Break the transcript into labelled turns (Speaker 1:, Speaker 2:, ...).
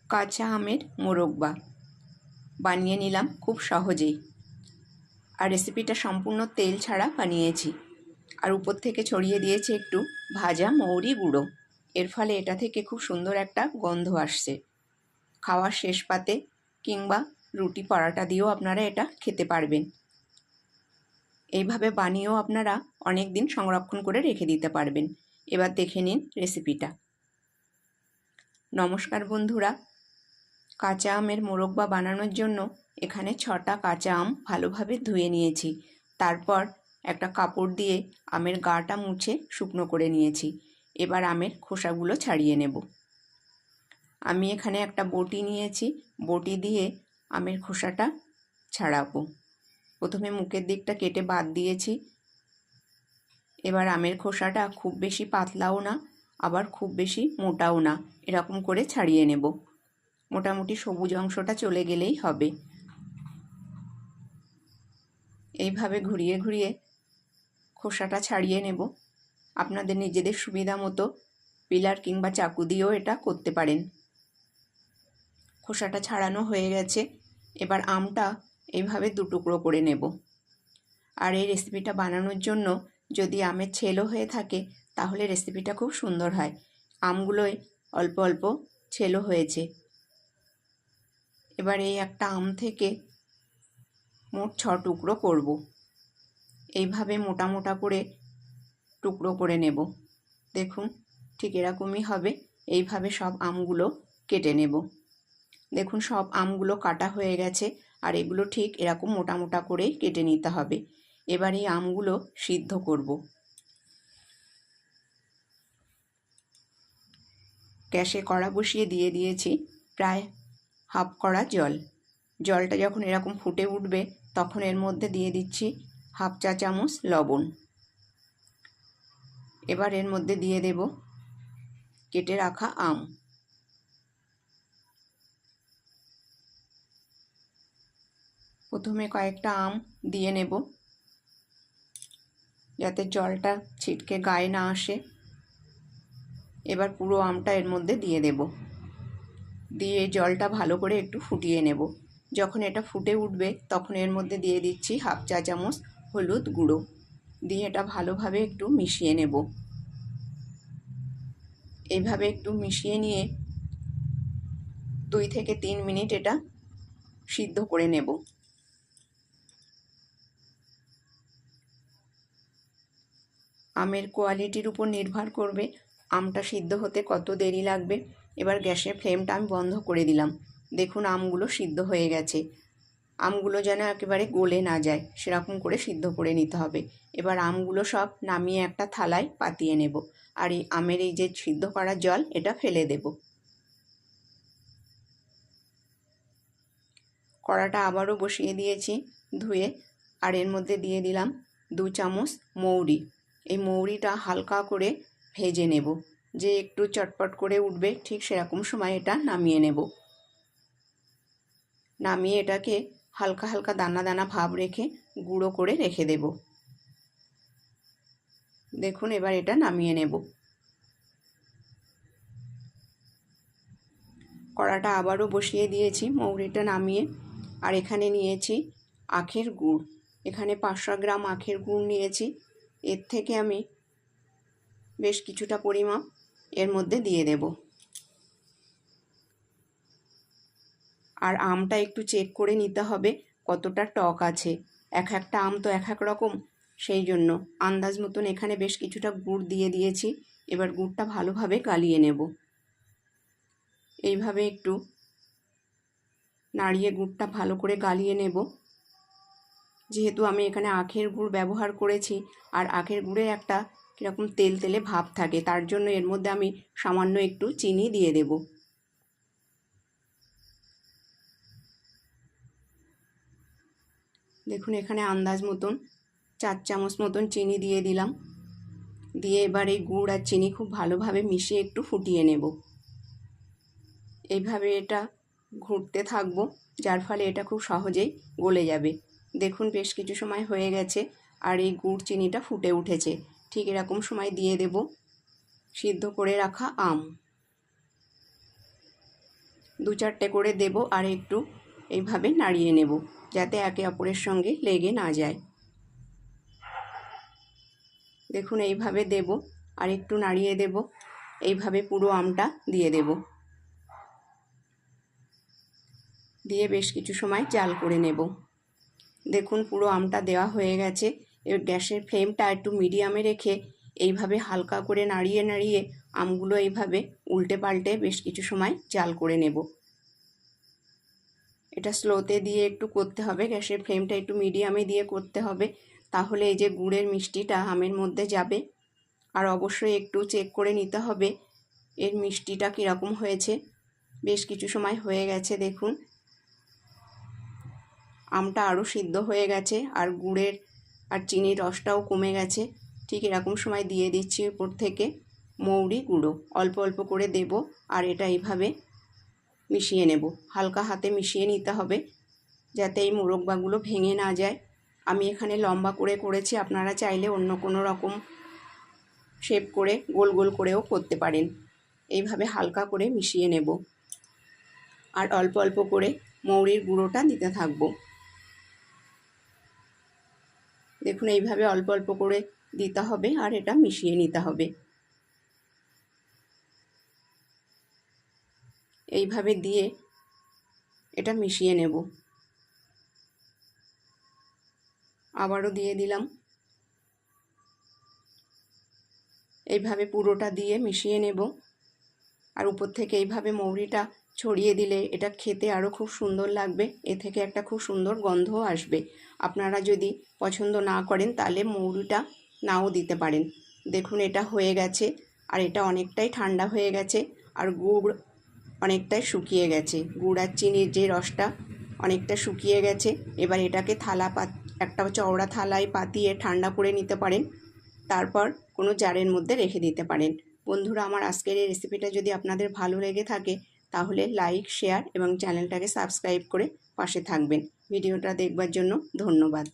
Speaker 1: কাঁচা আমের মোরব্বা বানিয়ে নিলাম খুব সহজেই। আর রেসিপিটা সম্পূর্ণ তেল ছাড়া বানিয়েছি। আর উপর থেকে ছড়িয়ে দিয়েছি একটু ভাজা মৌরি গুঁড়ো। এর ফলে এটা থেকে খুব সুন্দর একটা গন্ধ আসছে। খাওয়ার শেষ পাতে কিংবা রুটি পরাটা দিয়েও আপনারা এটা খেতে পারবেন। এইভাবে বানিয়েও আপনারা অনেক দিন সংরক্ষণ করে রেখে দিতে পারবেন। এবার দেখে নিন রেসিপিটা। নমস্কার বন্ধুরা, কাঁচা আমের মোরব্বা বানানোর জন্য এখানে 6টা কাঁচা আম ভালোভাবে ধুয়ে নিয়েছি। তারপর একটা কাপড় দিয়ে আমের গাটা মুছে শুকনো করে নিয়েছি। এবার আমের খোসাগুলো ছাড়িয়ে নেব। আমি এখানে একটা বটি নিয়েছি, বটি দিয়ে আমের খোসাটা ছাড়াবো। প্রথমে মুখের দিকটা কেটে বাদ দিয়েছি। এবার আমের খোসাটা খুব বেশি পাতলাও না, আবার খুব বেশি মোটাও না, এরকম করে ছাড়িয়ে নেব। মোটামুটি সবুজ অংশটা চলে গেলেই হবে। এইভাবে ঘুরিয়ে ঘুরিয়ে খোসাটা ছাড়িয়ে নেব। আপনাদের নিজেদের সুবিধা মতো পিলার কিংবা চাকু দিয়েও এটা করতে পারেন। খোসাটা ছাড়ানো হয়ে গেছে। এবার আমটা এইভাবে 2 টুকরো করে নেব। আর এই রেসিপিটা বানানোর জন্য যদি আমের ছেলো হয়ে থাকে তাহলে রেসিপিটা খুব সুন্দর হয়। আমগুলোয় অল্প অল্প ছেলো হয়েছে। এবার এই একটা আম থেকে মোট 6 টুকরো করব। এইভাবে মোটা মোটা করে টুকরো করে নেব। দেখুন ঠিক এরকমই হবে। এইভাবে সব আমগুলো কেটে নেব। দেখুন সব আমগুলো কাটা হয়ে গেছে। আর এগুলো ঠিক এরকম মোটা মোটা করেই কেটে নিতে হবে। এবার এই আমগুলো সিদ্ধ করব। গ্যাসে কড়া বসিয়ে দিয়ে দিয়েছি প্রায় হাফ কড়া জল। জলটা যখন এরকম ফুটে উঠবে তখন এর মধ্যে দিয়ে দিচ্ছি হাফ চা চামচ লবণ। এবার এর মধ্যে দিয়ে দেব কেটে রাখা আম। প্রথমে কয়েকটা আম দিয়ে নেব যাতে জলটা ছিটকে গায়ে না আসে। এবার পুরো আমটা এর মধ্যে দিয়ে দেব। দিয়ে জলটা ভালো করে একটু ফুটিয়ে নেব। যখন এটা ফুটে উঠবে তখন এর মধ্যে দিয়ে দিচ্ছি হাফ চা চামচ হলুদ গুঁড়ো। দিয়ে এটা ভালোভাবে একটু মিশিয়ে নেব। এইভাবে একটু মিশিয়ে নিয়ে 2 থেকে 3 মিনিট এটা সিদ্ধ করে নেব। আমের কোয়ালিটির উপর নির্ভর করবে আমটা সিদ্ধ হতে কত দেরি লাগবে। এবার গ্যাসের ফ্লেমটা আমি বন্ধ করে দিলাম। দেখুন আমগুলো সিদ্ধ হয়ে গেছে। আমগুলো যেন একেবারে গলে না যায় সেরকম করে সিদ্ধ করে নিতে হবে। এবার আমগুলো সব নামিয়ে একটা থালায় পাতিয়ে নেব। আর এই আমের এই যে সিদ্ধ করা জল এটা ফেলে দেব। কড়াটা আবারও বসিয়ে দিয়েছি ধুয়ে। আর এর মধ্যে দিয়ে দিলাম 2 চামচ মৌরি। এই মৌরিটা হালকা করে ভেজে নেব। যে একটু চটপট করে উঠবে ঠিক সেরকম সময় এটা নামিয়ে নেব। নামিয়ে এটাকে হালকা হালকা দানা দানা ভাব রেখে গুঁড়ো করে রেখে দেব। দেখুন এবার এটা নামিয়ে নেব। কড়াটা আবারও বসিয়ে দিয়েছি মৌরিটা নামিয়ে। আর এখানে নিয়েছি আখের গুড়। এখানে 500 গ্রাম আখের গুড় নিয়েছি। এর থেকে আমি বেশ কিছুটা পরিমাপ এর মধ্যে দিয়ে দেব। আর আমটা একটু চেক করে নিতে হবে কতটা টক আছে। একটা আম তো এক রকম, সেই জন্য আন্দাজ মতন এখানে বেশ কিছুটা গুড় দিয়ে দিয়েছি। এবার গুড়টা ভালোভাবে গালিয়ে নেব। এইভাবে একটু নাড়িয়ে গুড়টা ভালো করে গালিয়ে নেব। যেহেতু আমি এখানে আখের গুড় ব্যবহার করেছি আর আখের গুড়ের একটা কীরকম তেল তেলে ভাব থাকে, তার জন্য এর মধ্যে আমি সামান্য একটু চিনি দিয়ে দেব। দেখুন এখানে আন্দাজ মতন 4 চামচ মতন চিনি দিয়ে দিলাম। দিয়ে এবার এই গুড় আর চিনি খুব ভালোভাবে মিশিয়ে একটু ফুটিয়ে নেব। এইভাবে এটা ঘুরতে থাকবো, যার ফলে এটা খুব সহজেই গলে যাবে। দেখুন বেশ কিছু সময় হয়ে গেছে আর এই গুড় চিনিটা ফুটে উঠেছে। ঠিক এরকম সময় দিয়ে দেব সিদ্ধ করে রাখা আম। 2-4টে করে দেব আর একটু এইভাবে নাড়িয়ে নেব যাতে একে অপরের সঙ্গে লেগে না যায়। দেখুন এইভাবে দেব আর একটু নাড়িয়ে দেব। এইভাবে পুরো আমটা দিয়ে দেব, দিয়ে বেশ কিছু সময় জাল করে নেব। দেখুন পুরো আমটা দেওয়া হয়ে গেছে। এবার গ্যাসের ফ্লেমটা একটু মিডিয়ামে রেখে এইভাবে হালকা করে নাড়িয়ে নাড়িয়ে আমগুলো এইভাবে উল্টে পাল্টে বেশ কিছু সময় জাল করে নেব। এটা স্লোতে দিয়ে একটু করতে হবে, গ্যাসের ফ্লেমটা একটু মিডিয়ামে দিয়ে করতে হবে, তাহলে এই যে গুড়ের মিষ্টিটা আমের মধ্যে যাবে। আর অবশ্যই একটু চেক করে নিতে হবে এর মিষ্টিটা কীরকম হয়েছে। বেশ কিছু সময় হয়ে গেছে, দেখুন আমটা আরও সিদ্ধ হয়ে গেছে আর গুড়ের আর চিনির রসটাও কমে গেছে। ঠিক এরকম সময় দিয়ে দিচ্ছি উপর থেকে মৌরি গুঁড়ো, অল্প অল্প করে দেব আর এটা এইভাবে মিশিয়ে নেব। হালকা হাতে মিশিয়ে নিতে হবে যাতে এই মোরব্বাগুলো ভেঙে না যায়। আমি এখানে লম্বা করে করেছি, আপনারা চাইলে অন্য কোনো রকম শেপ করে গোল গোল করেও করতে পারেন। এইভাবে হালকা করে মিশিয়ে নেব আর অল্প অল্প করে মৌরির গুঁড়োটা দিতে থাকবো। দেখুন এইভাবে অল্প অল্প করে দিতে হবে আর এটা মিশিয়ে নিতে হবে। এইভাবে দিয়ে এটা মিশিয়ে নেব। আবারও দিয়ে দিলাম। এইভাবে পুরোটা দিয়ে মিশিয়ে নেব আর উপর থেকে এইভাবে মৌরিটা ছড়িয়ে দিলে এটা খেতে আরও খুব সুন্দর লাগবে। এ থেকে একটা খুব সুন্দর গন্ধও আসবে। আপনারা যদি পছন্দ না করেন তাহলে মৌরিটা নাও দিতে পারেন। দেখুন এটা হয়ে গেছে আর এটা অনেকটাই ঠান্ডা হয়ে গেছে আর গুড় অনেকটাই শুকিয়ে গেছে। গুড় আর চিনির যে রসটা অনেকটা শুকিয়ে গেছে। এবার এটাকে একটা চওড়া থালায় পাতিয়ে ঠান্ডা করে নিতে পারেন, তারপর কোনো জারের মধ্যে রেখে দিতে পারেন। বন্ধুরা, আমার আজকের এই রেসিপিটা যদি আপনাদের ভালো লেগে থাকে তাহলে লাইক, শেয়ার এবং চ্যানেলটাকে সাবস্ক্রাইব করে পাশে থাকবেন। ভিডিওটা দেখবার জন্য ধন্যবাদ।